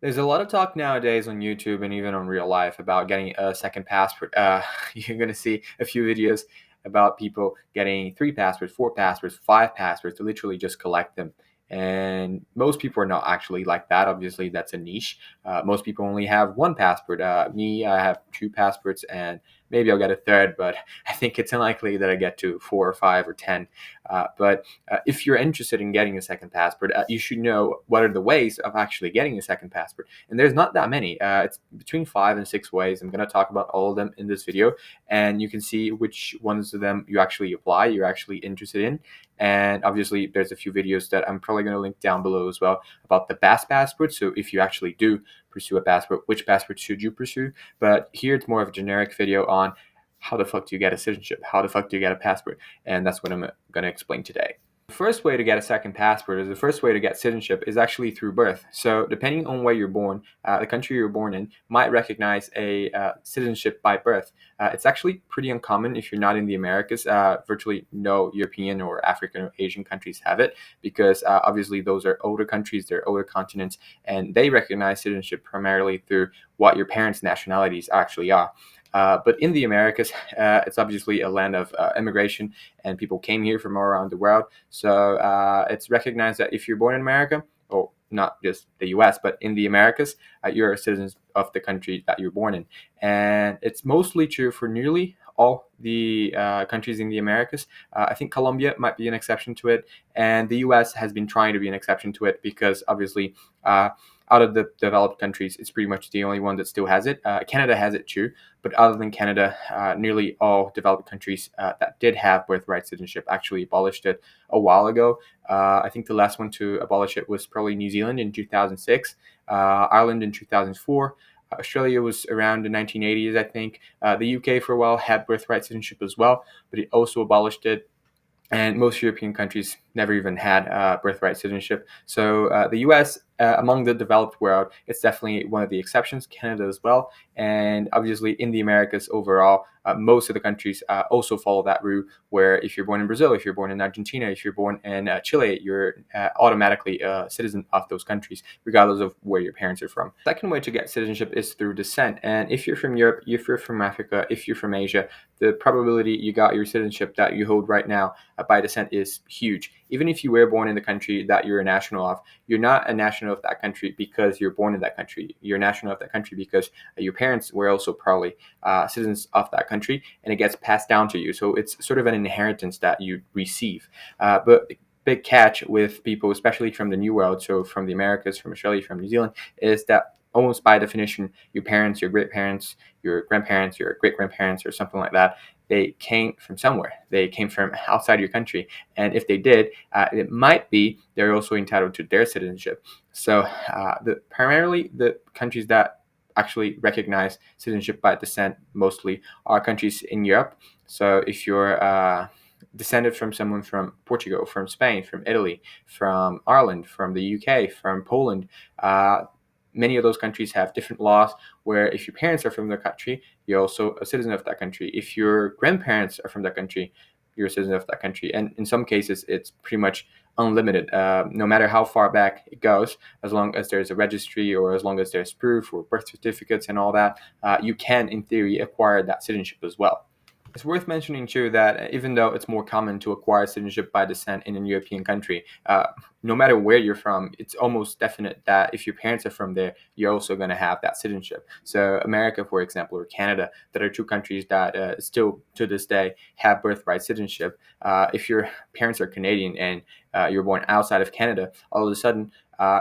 There's a lot of talk nowadays on YouTube and even on real life about getting a second passport. You're going to see a few videos about people getting three passports, four passports, five passports to literally just collect them. And most people are not actually like that. Obviously, that's a niche. Most people only have one passport. Me, I have two passports, and maybe I'll get a third, but I think it's unlikely that I get to four or five or 10. But if you're interested in getting a second passport, you should know what are the ways of actually getting a second passport. And there's not that many. It's between 5 and 6 ways. I'm going to talk about all of them in this video, and you can see which ones of them you actually apply, you're actually interested in. And obviously, there's a few videos that I'm probably going to link down below as well about the best passport. So if you actually do pursue a passport, which passport should you pursue? But here it's more of a generic video on how the fuck do you get a citizenship? How the fuck do you get a passport? And that's what I'm going to explain today. The first way to get a second passport, is the first way to get citizenship, is actually through birth. So depending on where you're born, the country you're born in might recognize a citizenship by birth. It's actually pretty uncommon if you're not in the Americas. Virtually no European or African or Asian countries have it because obviously those are older countries, they're older continents, and they recognize citizenship primarily through what your parents' nationalities actually are. But in the Americas, it's obviously a land of immigration, and people came here from all around the world. So it's recognized that if you're born in America, or not just the US, but in the Americas, you're a citizen of the country that you're born in. And it's mostly true for nearly all the countries in the Americas. I think Colombia might be an exception to it, and the US has been trying to be an exception to it because obviously out of the developed countries, it's pretty much the only one that still has it. Canada has it too, but other than Canada, nearly all developed countries that did have birthright citizenship actually abolished it a while ago. I think the last one to abolish it was probably New Zealand in 2006, Ireland in 2004. Australia was around the 1980s, I think. The UK for a while had birthright citizenship as well, but it also abolished it, and most European countries never even had birthright citizenship. So the U.S., among the developed world, it's definitely one of the exceptions. Canada as well, and obviously in the Americas overall, most of the countries also follow that route. Where if you're born in Brazil, if you're born in Argentina, if you're born in Chile, you're automatically a citizen of those countries, regardless of where your parents are from. Second way to get citizenship is through descent, and if you're from Europe, if you're from Africa, if you're from Asia, the probability you got your citizenship that you hold right now by descent is huge. Even if you were born in the country that you're a national of, you're not a national of that country because you're born in that country. You're a national of that country because your parents were also probably citizens of that country, and it gets passed down to you. So it's sort of an inheritance that you receive. But the big catch with people, especially from the New World, so from the Americas, from Australia, from New Zealand, is that almost by definition, your parents, your great parents, your grandparents, your great grandparents, or something like that, they came from somewhere. They came from outside your country. And if they did, it might be they're also entitled to their citizenship. So primarily the countries that actually recognize citizenship by descent mostly are countries in Europe. So if you're descended from someone from Portugal, from Spain, from Italy, from Ireland, from the UK, from Poland, many of those countries have different laws where if your parents are from the country, you're also a citizen of that country. If your grandparents are from that country, you're a citizen of that country. And in some cases, it's pretty much unlimited. No matter how far back it goes, as long as there's a registry or as long as there's proof or birth certificates and all that, you can, in theory, acquire that citizenship as well. It's worth mentioning too that even though it's more common to acquire citizenship by descent in a European country, no matter where you're from, it's almost definite that if your parents are from there, you're also going to have that citizenship. So America, for example, or Canada, that are two countries that still to this day have birthright citizenship. If your parents are Canadian and you're born outside of Canada, all of a sudden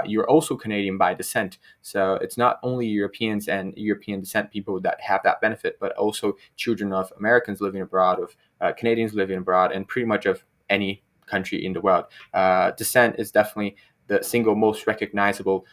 you're also Canadian by descent. So it's not only Europeans and European descent people that have that benefit, but also children of Americans living abroad, of Canadians living abroad, and pretty much of any country in the world. Descent is definitely the single most recognizable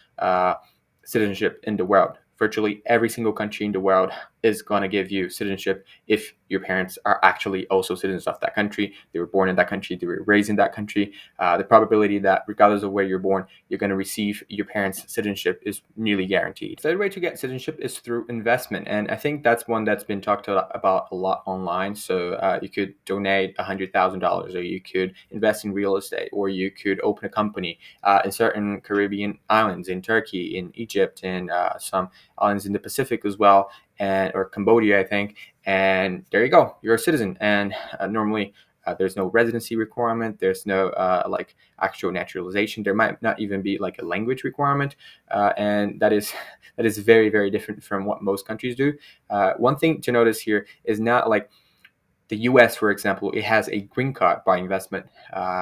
citizenship in the world. Virtually every single country in the world is going to give you citizenship if your parents are actually also citizens of that country. They were born in that country, they were raised in that country. The probability that regardless of where you're born, you're going to receive your parents' citizenship is nearly guaranteed. The third way to get citizenship is through investment, and I think that's one that's been talked about a lot online. So you could donate $100,000, or you could invest in real estate, or you could open a company in certain Caribbean islands, in Turkey, in Egypt, and some islands in the Pacific as well, and or Cambodia, I think. And there you go, you're a citizen. And normally there's no residency requirement. There's no like actual naturalization. There might not even be like a language requirement, and that is very, very different from what most countries do. One thing to notice here is not like the US, for example, it has a green card by investment.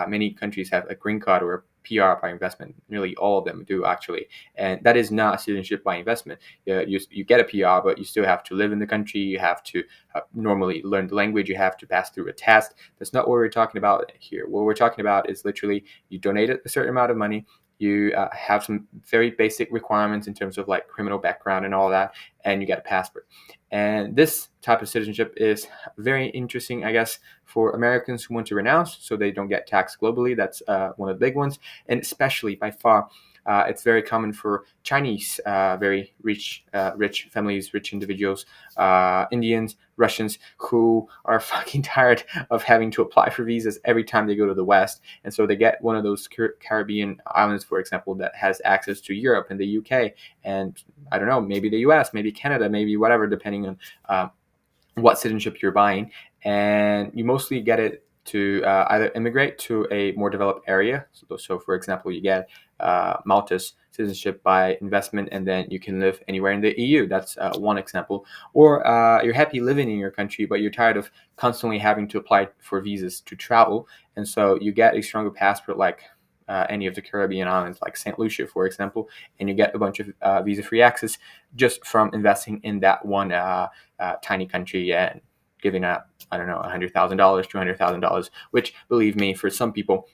Many countries have a green card or a PR by investment. Nearly all of them do, actually. And that is not citizenship by investment. You get a PR, but you still have to live in the country. You have to normally learn the language. You have to pass through a test. That's not what we're talking about here. What we're talking about is literally you donate a certain amount of money. You have some very basic requirements in terms of like criminal background and all that, and you get a passport. And this type of citizenship is very interesting, I guess, for Americans who want to renounce so they don't get taxed globally. That's one of the big ones. And especially by far, it's very common for Chinese, very rich families, rich individuals, Indians, Russians, who are fucking tired of having to apply for visas every time they go to the West. And so they get one of those Caribbean islands, for example, that has access to Europe and the UK, and I don't know, maybe the US, maybe Canada, maybe whatever, depending on what citizenship you're buying. And you mostly get it to either immigrate to a more developed area. So for example, you get Malta's citizenship by investment, and then you can live anywhere in the EU. That's one example. Or you're happy living in your country, but you're tired of constantly having to apply for visas to travel. And so you get a stronger passport like any of the Caribbean islands, like St. Lucia, for example, and you get a bunch of visa-free access just from investing in that one tiny country and giving up, I don't know, $100,000, $200,000, which, believe me, for some people,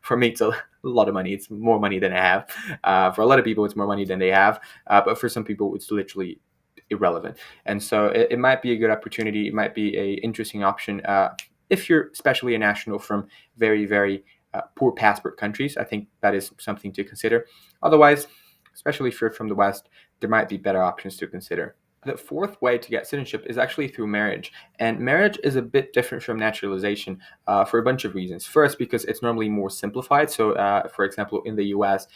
for me, it's a lot of money. It's more money than I have. For a lot of people, it's more money than they have. But for some people, it's literally irrelevant. And so it might be a good opportunity. It might be a interesting option if you're especially a national from very, very poor passport countries. I think that is something to consider. Otherwise, especially if you're from the West, there might be better options to consider. The fourth way to get citizenship is actually through marriage. And marriage is a bit different from naturalization for a bunch of reasons. First, because it's normally more simplified. So, for example, in the US,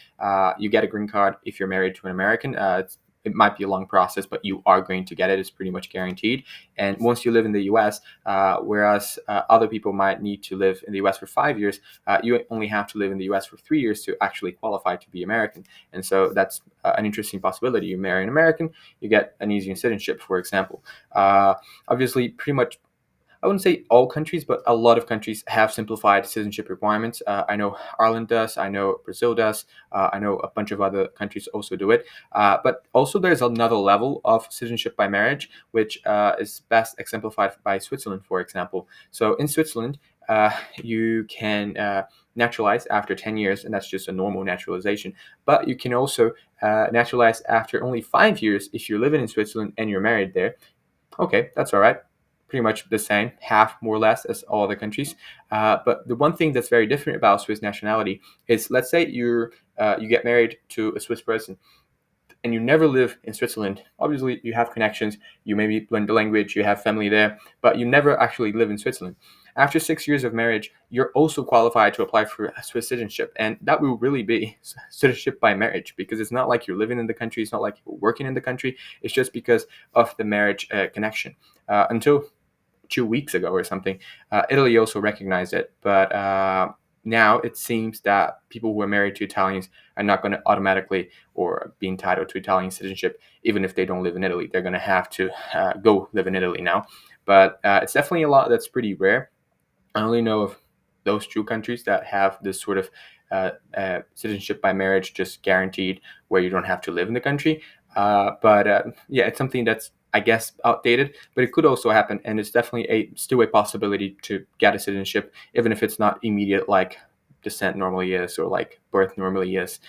you get a green card if you're married to an American. It might be a long process, but you are going to get it. It's pretty much guaranteed. And once you live in the US, whereas other people might need to live in the US for 5 years, you only have to live in the US for 3 years to actually qualify to be American. And so that's an interesting possibility. You marry an American, you get an easy citizenship, for example. Obviously, pretty much, I wouldn't say all countries, but a lot of countries have simplified citizenship requirements. I know Ireland does. I know Brazil does. I know a bunch of other countries also do it. But also there's another level of citizenship by marriage, which is best exemplified by Switzerland, for example. So in Switzerland, you can naturalize after 10 years, and that's just a normal naturalization. But you can also naturalize after only 5 years if you're living in Switzerland and you're married there. Okay, that's all right. Pretty much the same, half more or less as all other countries. But the one thing that's very different about Swiss nationality is, let's say you get married to a Swiss person and you never live in Switzerland. Obviously, you have connections, you maybe learn the language, you have family there, but you never actually live in Switzerland. After 6 years of marriage, you're also qualified to apply for Swiss citizenship, and that will really be citizenship by marriage, because it's not like you're living in the country, it's not like you're working in the country, it's just because of the marriage connection. Until 2 weeks ago or something, Italy also recognized it, but now it seems that people who are married to Italians are not going to automatically or be entitled to Italian citizenship, even if they don't live in Italy. They're going to have to go live in Italy now. But it's definitely a lot that's pretty rare. I only know of those two countries that have this sort of citizenship by marriage just guaranteed, where you don't have to live in the country. But yeah, it's something that's, I guess, outdated, but it could also happen, and it's definitely still a possibility to get a citizenship, even if it's not immediate like descent normally is, or like birth normally is,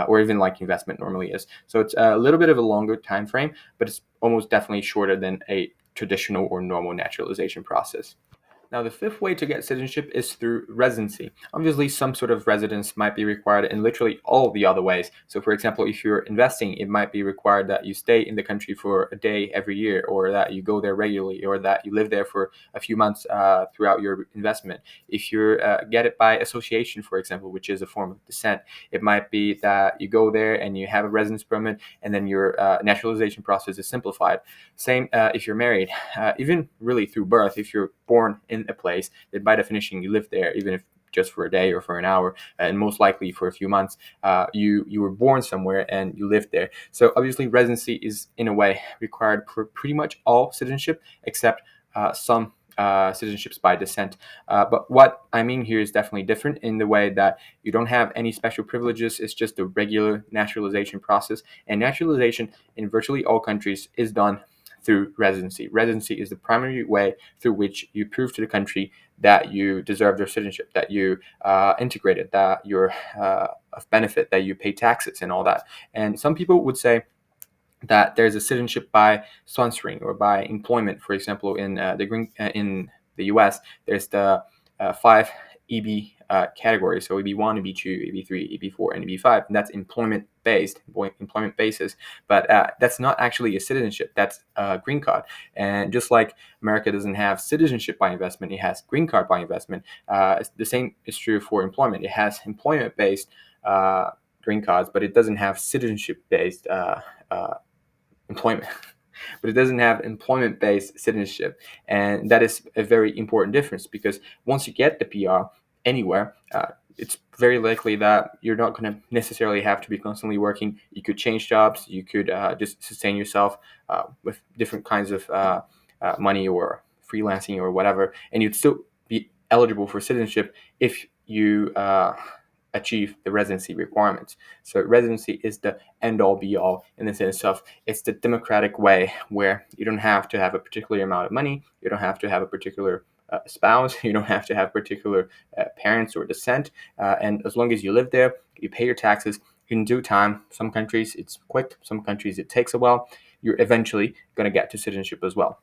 or even like investment normally is. So it's a little bit of a longer time frame, but it's almost definitely shorter than a traditional or normal naturalization process. Now, the fifth way to get citizenship is through residency. Obviously, some sort of residence might be required in literally all the other ways. So, for example, if you're investing, it might be required that you stay in the country for a day every year, or that you go there regularly, or that you live there for a few months throughout your investment. If you get it by association, for example, which is a form of descent, it might be that you go there and you have a residence permit, and then your naturalization process is simplified. Same if you're married, even really through birth. If you're born in a place, that by definition you live there, even if just for a day or for an hour, and most likely for a few months, you were born somewhere and you lived there. So obviously, residency is in a way required for pretty much all citizenship, except some citizenships by descent. But what I mean here is definitely different in the way that you don't have any special privileges. It's just a regular naturalization process, and naturalization in virtually all countries is done through residency. Residency is the primary way through which you prove to the country that you deserve their citizenship, that you integrated, that you're of benefit, that you pay taxes and all that. And some people would say that there's a citizenship by sponsoring or by employment. For example, in the U.S., there's the five EB categories. So EB1, EB2, EB3, EB4, and EB5, and that's employment basis. But that's not actually a citizenship. That's a green card. And just like America doesn't have citizenship by investment, it has green card by investment. The same is true for employment. It has employment-based green cards, but it doesn't have citizenship-based employment. But it doesn't have employment-based citizenship, and that is a very important difference, because once you get the PR anywhere, it's very likely that you're not going to necessarily have to be constantly working. You could change jobs. You could just sustain yourself with different kinds of money or freelancing or whatever, and you'd still be eligible for citizenship if you achieve the residency requirements. So residency is the end-all be-all in the sense of it's the democratic way where you don't have to have a particular amount of money, you don't have to have a particular spouse, you don't have to have particular parents or descent, and as long as you live there, you pay your taxes in due time. Some countries it's quick, some countries it takes a while. You're eventually going to get to citizenship as well.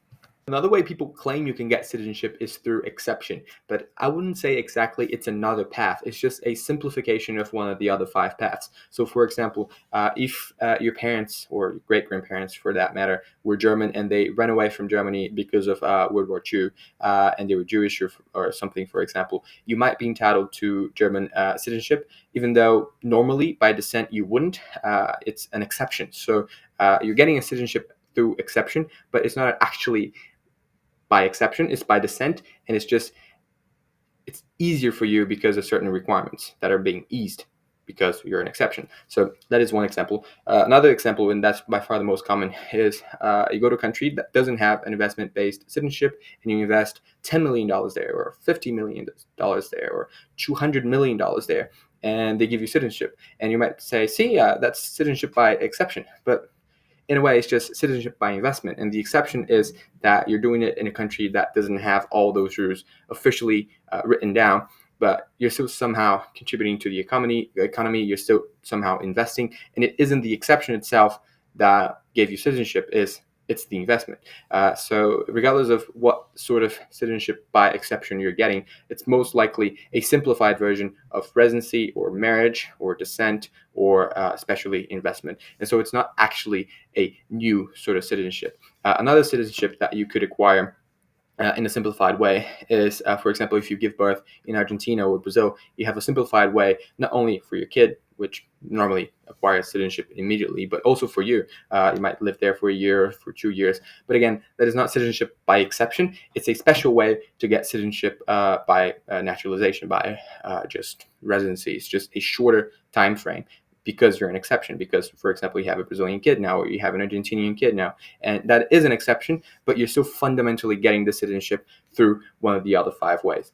Another way people claim you can get citizenship is through exception, but I wouldn't say exactly it's another path. It's just a simplification of one of the other five paths. So, for example, if your parents or great-grandparents, for that matter, were German and they ran away from Germany because of World War II, and they were Jewish or something, for example, you might be entitled to German citizenship, even though normally by descent you wouldn't. It's an exception. So you're getting a citizenship through exception, but it's not actually by exception, it's by descent, and it's easier for you because of certain requirements that are being eased because you're an exception. So that is one example. Another example, and that's by far the most common, is you go to a country that doesn't have an investment-based citizenship, and you invest $10 million there, or $50 million there, or $200 million there, and they give you citizenship. And you might say, see, that's citizenship by exception. But in a way, it's just citizenship by investment. And the exception is that you're doing it in a country that doesn't have all those rules officially written down, but you're still somehow contributing to the economy. You're still somehow investing. And it isn't the exception itself that gave you citizenship, it's the investment. So regardless of what sort of citizenship by exception you're getting, it's most likely a simplified version of residency or marriage or descent or especially investment. And so it's not actually a new sort of citizenship. Another citizenship that you could acquire in a simplified way is, for example, if you give birth in Argentina or Brazil, you have a simplified way not only for your kid, which normally acquires citizenship immediately, but also for you. You might live there for a year, for 2 years. But again, that is not citizenship by exception. It's a special way to get citizenship by naturalization, by just residency. It's just a shorter time frame because you're an exception. Because, for example, you have a Brazilian kid now, or you have an Argentinian kid now, and that is an exception, but you're still fundamentally getting the citizenship through one of the other five ways.